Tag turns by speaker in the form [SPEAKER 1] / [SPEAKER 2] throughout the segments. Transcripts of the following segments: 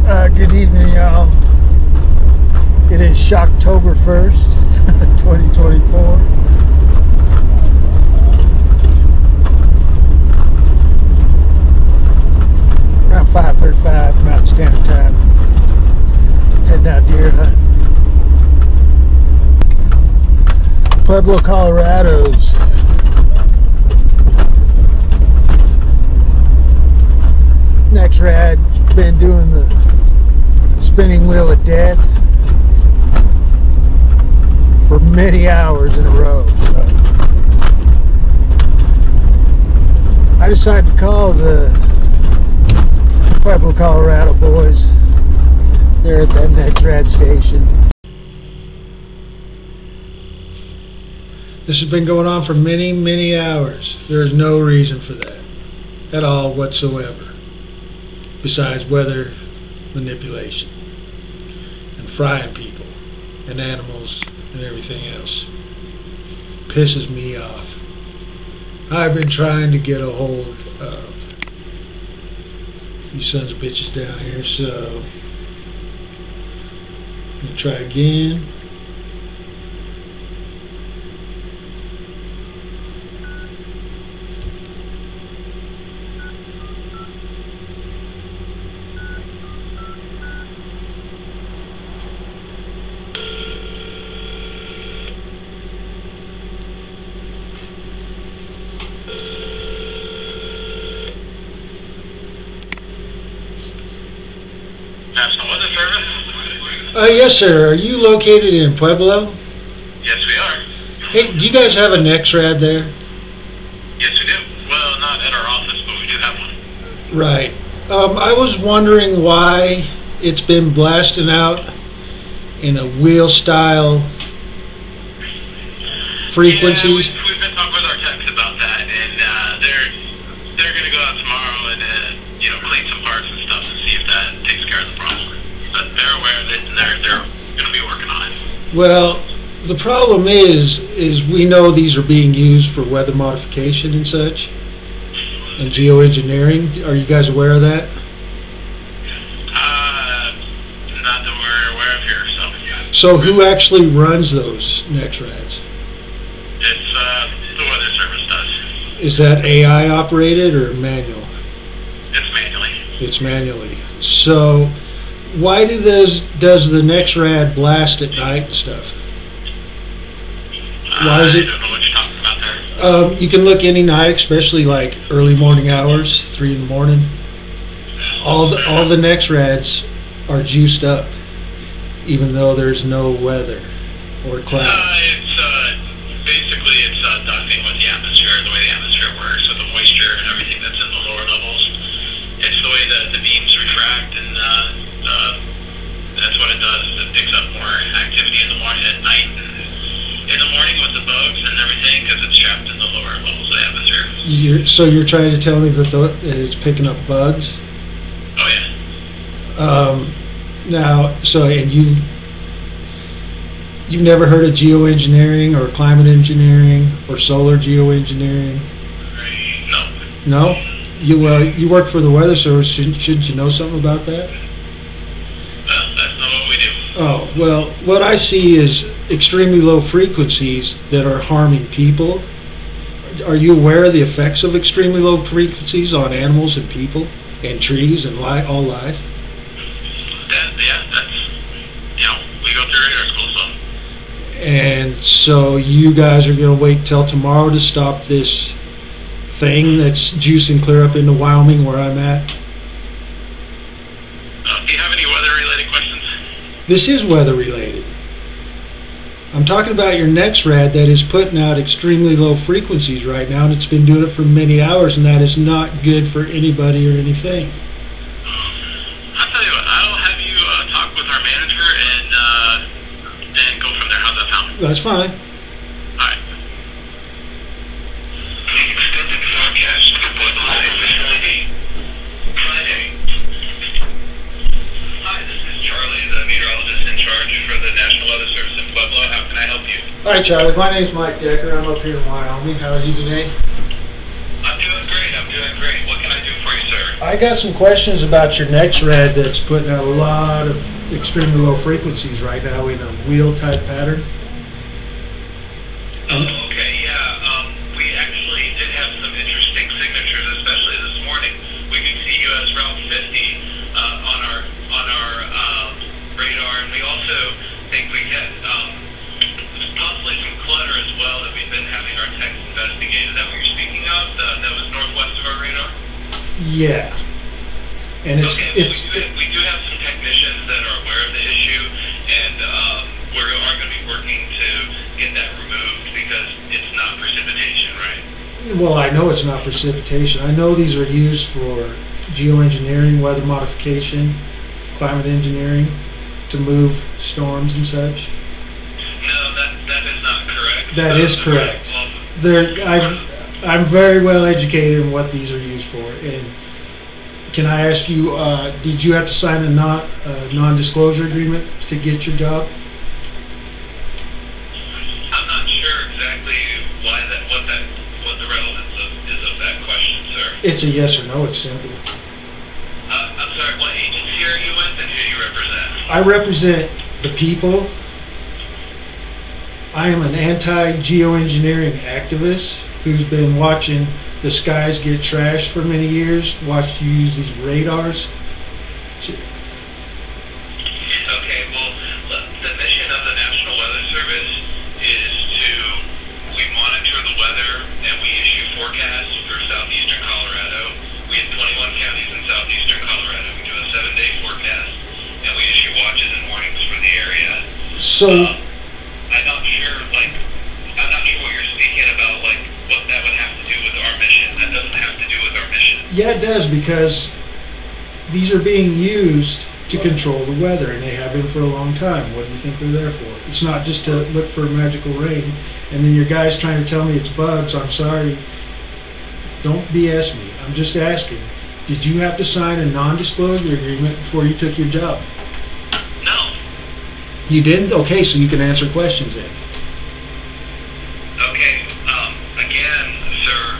[SPEAKER 1] Good evening, y'all. It is Shocktober 1st, 2024. Around 5:35 Mountain Standard Time. Heading out deer hunting. Pueblo, Colorado's NEXRAD been doing the spinning wheel of death for many hours in a row. I decided to call the Pueblo, Colorado boys. They're at that NEXRAD station. This has been going on for many hours. There's no reason for that at all whatsoever, besides weather manipulation and frying people and animals and everything else. Pisses me off. I've been trying to get a hold of these sons of bitches down here, so I'm gonna try again.
[SPEAKER 2] National Weather Service?
[SPEAKER 1] Yes, sir. Are you located in Pueblo?
[SPEAKER 2] Yes, we are.
[SPEAKER 1] Hey, do you guys have a NEXRAD there?
[SPEAKER 2] Yes, we do. Well, not at our office, but we do have one.
[SPEAKER 1] Right. I was wondering why it's been blasting out in a wheel-style frequencies.
[SPEAKER 2] Yeah, we've been talking with our techs about that, and they're going to go out tomorrow and clean some parts and stuff and see if that takes care of the problem. But they're aware of it, and they're going to be working on it.
[SPEAKER 1] Well, the problem is we know these are being used for weather modification and such, and geoengineering. Are you guys aware of that?
[SPEAKER 2] Not that we're aware of here, so.
[SPEAKER 1] So who actually runs those NEXRADs?
[SPEAKER 2] It's the Weather Service does.
[SPEAKER 1] Is that AI operated or manual?
[SPEAKER 2] It's manually.
[SPEAKER 1] It's manually. So why does the NEXRAD blast at night and stuff? Why is it?
[SPEAKER 2] I don't know what you're talking about there.
[SPEAKER 1] You can look any night, especially like early morning hours, 3 in the morning. All the NEXRADs are juiced up, even though there's no weather or cloud.
[SPEAKER 2] Basically it's ducting with the atmosphere, the way the atmosphere works, so the moisture and everything that's in the lower levels. It's the way the beams retract, and that's what it does. It picks up more activity in the morning, at night, and in the morning with the bugs and everything, because it's trapped in the lower levels of the atmosphere.
[SPEAKER 1] So you're trying to tell me that it's picking up bugs?
[SPEAKER 2] Oh yeah.
[SPEAKER 1] Now, and you've never heard of geoengineering or climate engineering or solar geoengineering?
[SPEAKER 2] No.
[SPEAKER 1] No? You work for the Weather Service. Shouldn't you know something about that?
[SPEAKER 2] Well, that's not what we do.
[SPEAKER 1] Oh, well, what I see is extremely low frequencies that are harming people. Are you aware of the effects of extremely low frequencies on animals and people and trees and all life?
[SPEAKER 2] We go through radar school, so.
[SPEAKER 1] And so you guys are going to wait till tomorrow to stop this thing that's juicing clear up into Wyoming where I'm at?
[SPEAKER 2] Do you have any weather-related questions?
[SPEAKER 1] This is weather-related. I'm talking about your NEXRAD that is putting out extremely low frequencies right now, and it's been doing it for many hours, and that is not good for anybody or anything.
[SPEAKER 2] I'll tell you what, I'll have you talk with our manager and go from there. How's that sound?
[SPEAKER 1] That's fine.
[SPEAKER 2] Alright. Extended forecast for Pueblo facility. Friday. Hi, this is Charlie, the meteorologist in charge for the National Weather Service in Pueblo. How can I help you?
[SPEAKER 1] All right, Charlie. My name's Mike Decker. I'm up here in Wyoming. How are you today?
[SPEAKER 2] I'm doing great. What can I do for you, sir?
[SPEAKER 1] I got some questions about your NEXRAD that's putting out a lot of extremely low frequencies right now in a wheel type pattern.
[SPEAKER 2] Okay, yeah. We actually did have some interesting signatures, especially this morning. We could see you as Route 50 on our radar, and we also think we had possibly some clutter as well that we've been having our techs investigate. Is that what you're speaking of? That was northwest of our radar?
[SPEAKER 1] Yeah. And
[SPEAKER 2] we do have some technicians that are aware of the issue, and we are going to be working to get that removed because it's not precipitation, right?
[SPEAKER 1] Well, I know it's not precipitation. I know these are used for geoengineering, weather modification, climate engineering, to move storms and such.
[SPEAKER 2] No, that is not correct.
[SPEAKER 1] That is correct. I'm very well educated in what these are used for. And can I ask you, did you have to sign a non-disclosure agreement to get your job?
[SPEAKER 2] I'm not sure exactly what the relevance is of that question, sir.
[SPEAKER 1] It's a yes or no. It's simple.
[SPEAKER 2] I'm sorry. What agency are you with, and who do you represent?
[SPEAKER 1] I represent the people. I am an anti-geoengineering activist who's been watching the skies get trashed for many years, watched you use these radars.
[SPEAKER 2] Okay, well, the mission of the National Weather Service is we monitor the weather and we issue forecasts for southeastern Colorado. We have 21 counties in southeastern Colorado. We do a 7-day forecast and we issue watches and warnings for the area.
[SPEAKER 1] So
[SPEAKER 2] I'm not sure what you're speaking about, like what that would have to do with our mission. That doesn't have to do with our mission.
[SPEAKER 1] yeah, it does, because these are being used to control the weather, and they have been for a long time. What do you think they're there for? It's not just to look for magical rain, and then your guy's trying to tell me it's bugs. I'm sorry. Don't BS me. I'm just asking. Did you have to sign a non-disclosure agreement before you took your job?
[SPEAKER 2] No.
[SPEAKER 1] You didn't? Okay, so you can answer questions then.
[SPEAKER 2] Okay. Again, sir,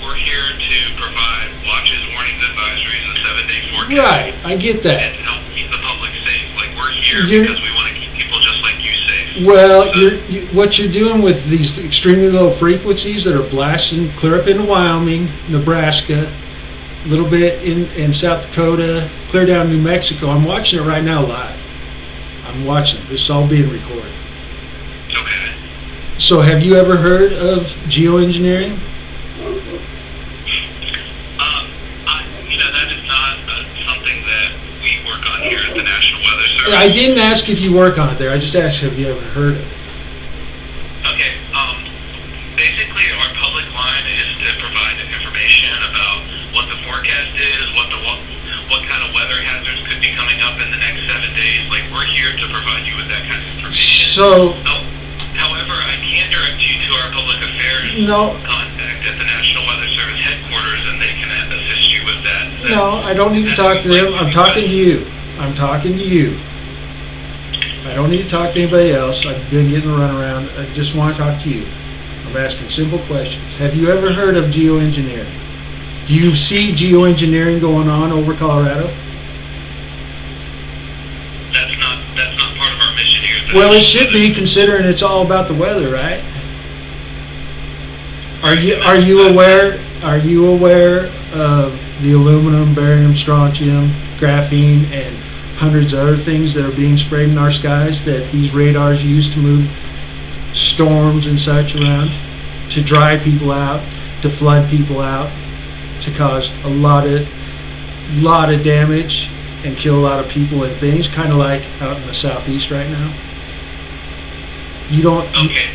[SPEAKER 2] we're here to provide watches, warnings, advisories, a 7-day forecast.
[SPEAKER 1] Right, I get that.
[SPEAKER 2] And help keep the public safe. Like, we're here because we want to keep people just like you safe.
[SPEAKER 1] Well, what you're doing with these extremely low frequencies that are blasting clear up into Wyoming, Nebraska, a little bit in South Dakota, clear down New Mexico. I'm watching it right now live. I'm watching it. This is all being recorded.
[SPEAKER 2] Okay.
[SPEAKER 1] So have you ever heard of geoengineering?
[SPEAKER 2] That is not something that we work on here at the National Weather Service.
[SPEAKER 1] I didn't ask if you work on it there. I just asked have you ever heard of it.
[SPEAKER 2] Okay. Basically, our public line is to provide information about what the forecast is, what kind of weather hazards could be coming up in the next 7 days. Like, we're here to provide you with that kind of information. However, I can direct you to our public affairs contact at the National Weather Service headquarters, and they can assist you with that.
[SPEAKER 1] No, I don't need to talk to them. I'm talking to you. I'm talking to you. I don't need to talk to anybody else. I've been getting the runaround. I just want to talk to you. I'm asking simple questions. Have you ever heard of geoengineering? Do you see geoengineering going on over Colorado?
[SPEAKER 2] That's not part of our mission here.
[SPEAKER 1] Well, it should be, considering it's all about the weather, right? Are you aware of the aluminum, barium, strontium, graphene, and hundreds of other things that are being sprayed in our skies that these radars use to move storms and such around, to dry people out, to flood people out, to cause a lot of damage and kill a lot of people and things, kind of like out in the southeast right now? You don't...
[SPEAKER 2] Okay,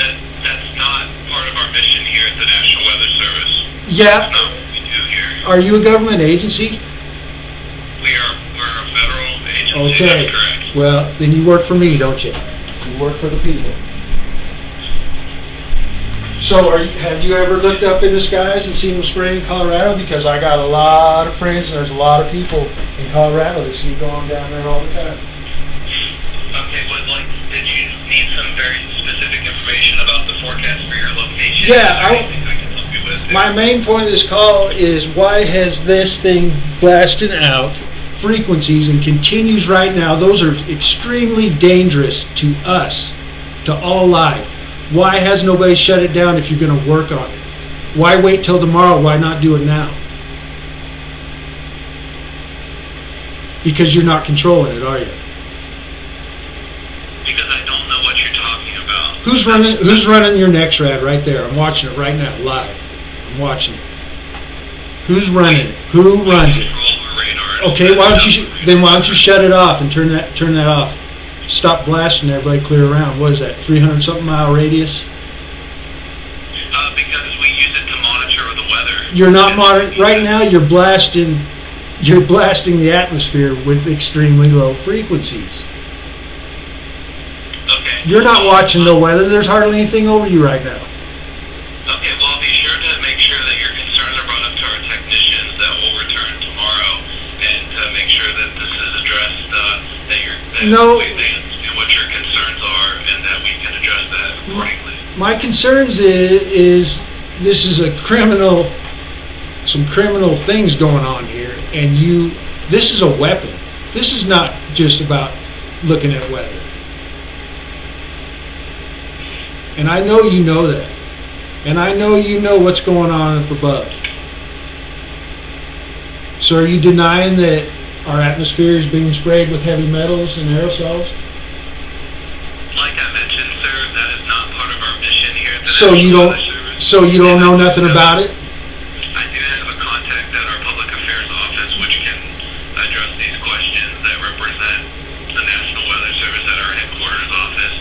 [SPEAKER 2] that's not part of our mission here at the National Weather Service.
[SPEAKER 1] Yeah.
[SPEAKER 2] That's not what we do here.
[SPEAKER 1] Are you a government agency?
[SPEAKER 2] We're a federal agency,
[SPEAKER 1] Okay.
[SPEAKER 2] That's correct.
[SPEAKER 1] Well, then you work for me, don't you? You work for the people. So have you ever looked up in the skies and seen them spray in Colorado? Because I got a lot of friends and there's a lot of people in Colorado that see going down there all the time.
[SPEAKER 2] Okay, did you need some very specific information about the forecast for your location?
[SPEAKER 1] Yeah,
[SPEAKER 2] I can help you with.
[SPEAKER 1] My main point of this call is, why has this thing blasted out frequencies and continues right now? Those are extremely dangerous to us, to all life. Why has nobody shut it down if you're going to work on it? Why wait till tomorrow? Why not do it now? Because you're not controlling it, are you?
[SPEAKER 2] Because I don't know what you're talking about.
[SPEAKER 1] Who's running your NEXRAD right there? I'm watching it right now, live. I'm watching it. Who's running it? Who runs it? Okay, why don't you shut it off and turn that off? Stop blasting everybody, clear around. What is that? 300-something mile radius?
[SPEAKER 2] Because we use it to monitor the weather.
[SPEAKER 1] You're not monitoring right now. You're blasting the atmosphere with extremely low frequencies.
[SPEAKER 2] Okay.
[SPEAKER 1] You're not watching the weather. There's hardly anything over you right now.
[SPEAKER 2] Okay, well, be sure to make sure that your concerns are brought up to our technicians that will return tomorrow, and to make sure that this is addressed, and what your concerns are, and that we can address that accordingly.
[SPEAKER 1] My concerns is this is some criminal things going on here, and this is a weapon. This is not just about looking at weather. And I know you know that. And I know you know what's going on up above. So are you denying that our atmosphere is being sprayed with heavy metals and aerosols?
[SPEAKER 2] Like I mentioned, sir, that is not part of our mission here at the
[SPEAKER 1] So you don't know nothing about it?
[SPEAKER 2] I do have a contact at our public affairs office which can address these questions that represent the National Weather Service at our headquarters office.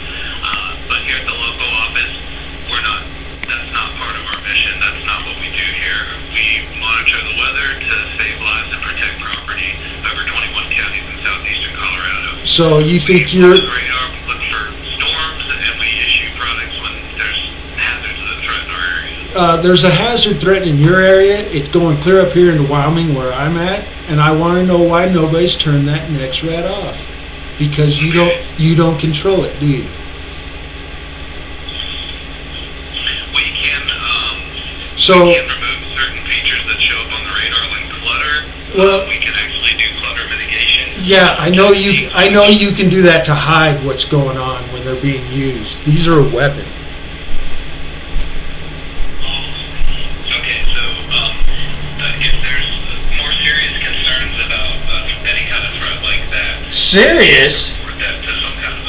[SPEAKER 2] But here at the local office, that's not part of our mission. That's not what we do here. We monitor the weather to save lives and protect property over 21 counties in southeastern Colorado.
[SPEAKER 1] So you think
[SPEAKER 2] we look for storms, and we issue products when there's hazards that threaten our area.
[SPEAKER 1] There's a hazard threatening your area. It's going clear up here into Wyoming where I'm at, and I want to know why nobody's turned that NEXRAD off. Because you don't control it, do you?
[SPEAKER 2] We can remove certain features that show up on the radar, like clutter.
[SPEAKER 1] Well,
[SPEAKER 2] we can actually do clutter mitigation.
[SPEAKER 1] Yeah, I know you can do that to hide what's going on when they're being used. These are a weapon.
[SPEAKER 2] Okay, so if there's more serious concerns about any kind of threat like that,
[SPEAKER 1] serious?
[SPEAKER 2] Report that to some kind of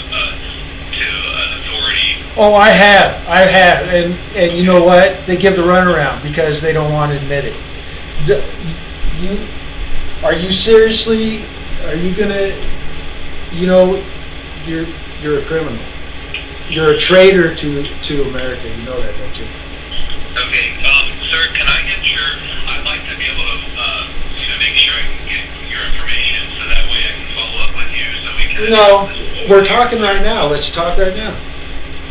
[SPEAKER 2] to an authority.
[SPEAKER 1] Oh, I have, and you know what? They give the runaround because they don't want to admit it. Are you seriously? Are you gonna? You know, you're a criminal. You're a traitor to America. You know that, don't you?
[SPEAKER 2] Okay, sir, can I get I'd like to be able to make sure I can get your information so that way I can follow up with you so we can.
[SPEAKER 1] No, we're talking right now. Let's talk right now.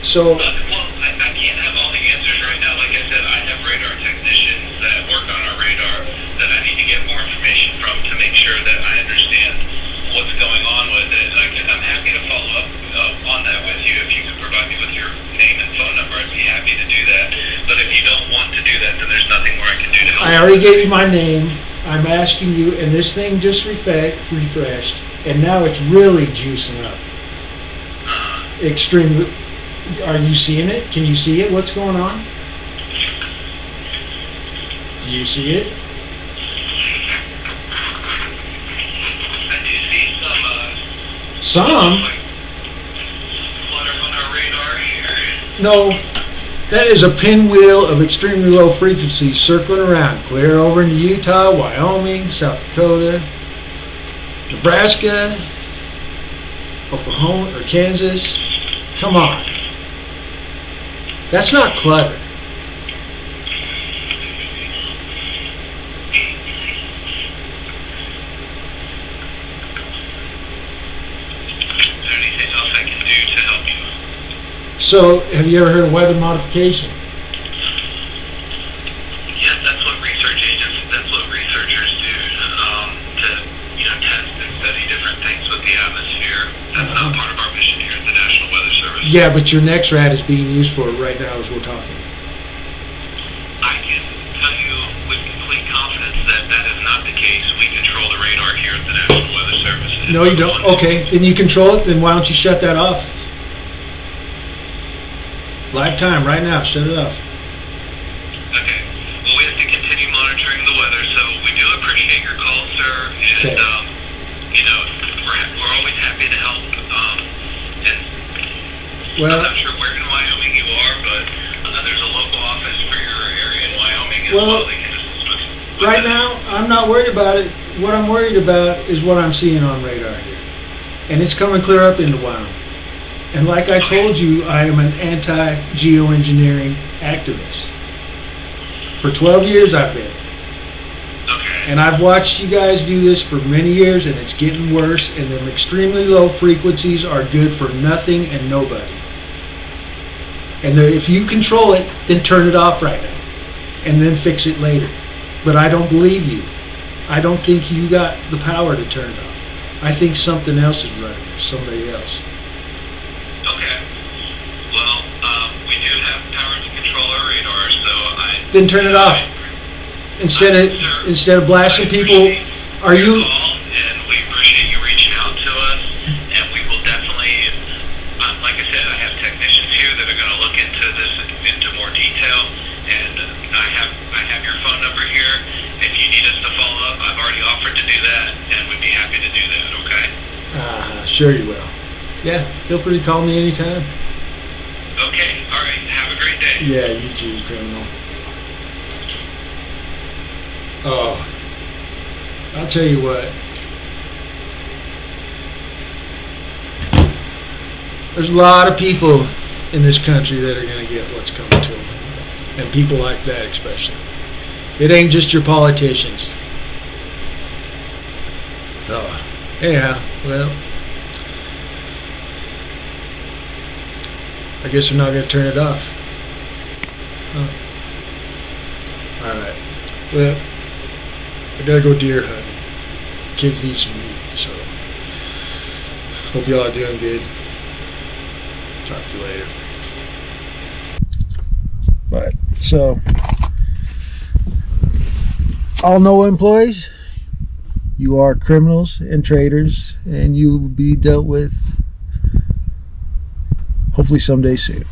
[SPEAKER 1] So.
[SPEAKER 2] Well, I can't have all the answers right now. Like I said, I have radar technicians that work on our radar that I need to get more information from to make sure that I understand what's going on with it. I'm happy to follow up on that with you. If you could provide me with your name and phone number, I'd be happy to do that. But if you don't want to do that, then there's nothing more I can do to help.
[SPEAKER 1] I already gave you my name. I'm asking you, and this thing just refreshed, and now it's really juicing up. Extremely. Are you seeing it? Can you see it? What's going on? Do you see it?
[SPEAKER 2] I do see
[SPEAKER 1] some.
[SPEAKER 2] Flutter on our radar here.
[SPEAKER 1] No, that is a pinwheel of extremely low frequencies circling around, clear over into Utah, Wyoming, South Dakota, Nebraska, Oklahoma, or Kansas. Come on. That's not clutter.
[SPEAKER 2] Is there anything else I can do to help you?
[SPEAKER 1] So, have you ever heard of weather modification?
[SPEAKER 2] Yes, that's what researchers do to test and study different things with the atmosphere. That's not part of our mission here at the National Weather Service.
[SPEAKER 1] Yeah, but your NEXRAD is being used for it right now as we're talking.
[SPEAKER 2] I can
[SPEAKER 1] No, you don't. Okay, then you control it. Then why don't you shut that off? Live time right now. Shut it off.
[SPEAKER 2] Okay. Well, we have to continue monitoring the weather, so we do appreciate your call, sir. And
[SPEAKER 1] Okay.
[SPEAKER 2] you know, we're always happy to help. And
[SPEAKER 1] Well,
[SPEAKER 2] I'm not sure where in Wyoming you are, but there's a local office for your area in Wyoming as
[SPEAKER 1] Well,
[SPEAKER 2] well. They can assist with
[SPEAKER 1] right
[SPEAKER 2] that.
[SPEAKER 1] now, I'm not worried about it. What I'm worried about is what I'm seeing on radar here. And it's coming clear up into Wyoming. And like I told you, I am an anti-geoengineering activist. For 12 years I've been.
[SPEAKER 2] Okay.
[SPEAKER 1] And I've watched you guys do this for many years, and it's getting worse, and them extremely low frequencies are good for nothing and nobody. And if you control it, then turn it off right now. And then fix it later. But I don't believe you. I don't think you got the power to turn it off. I think something else is running it, somebody else.
[SPEAKER 2] Okay. Well, we do have power to control our radar, so
[SPEAKER 1] Then turn it off. Instead of blasting people, are you?
[SPEAKER 2] And we appreciate you reaching out to us, and we will definitely, like I said, I have technicians here that are going to look into this into more detail, and I have your phone number here. If you need us to follow up, I've already offered to do that, and we'd be happy to do that. Okay?
[SPEAKER 1] Sure you will. Yeah, feel free to call me anytime.
[SPEAKER 2] Okay. All right. Have a great day.
[SPEAKER 1] Yeah, you too, criminal. Oh, I'll tell you what. There's a lot of people in this country that are going to get what's coming to them. And people like that especially. It ain't just your politicians. Oh, yeah, well, I guess they're not going to turn it off. Huh. Alright, well, I gotta go deer hunting. Kids need some meat, so hope y'all are doing good. Talk to you later. But so, all NOAA employees, you are criminals and traitors, and you will be dealt with hopefully someday soon.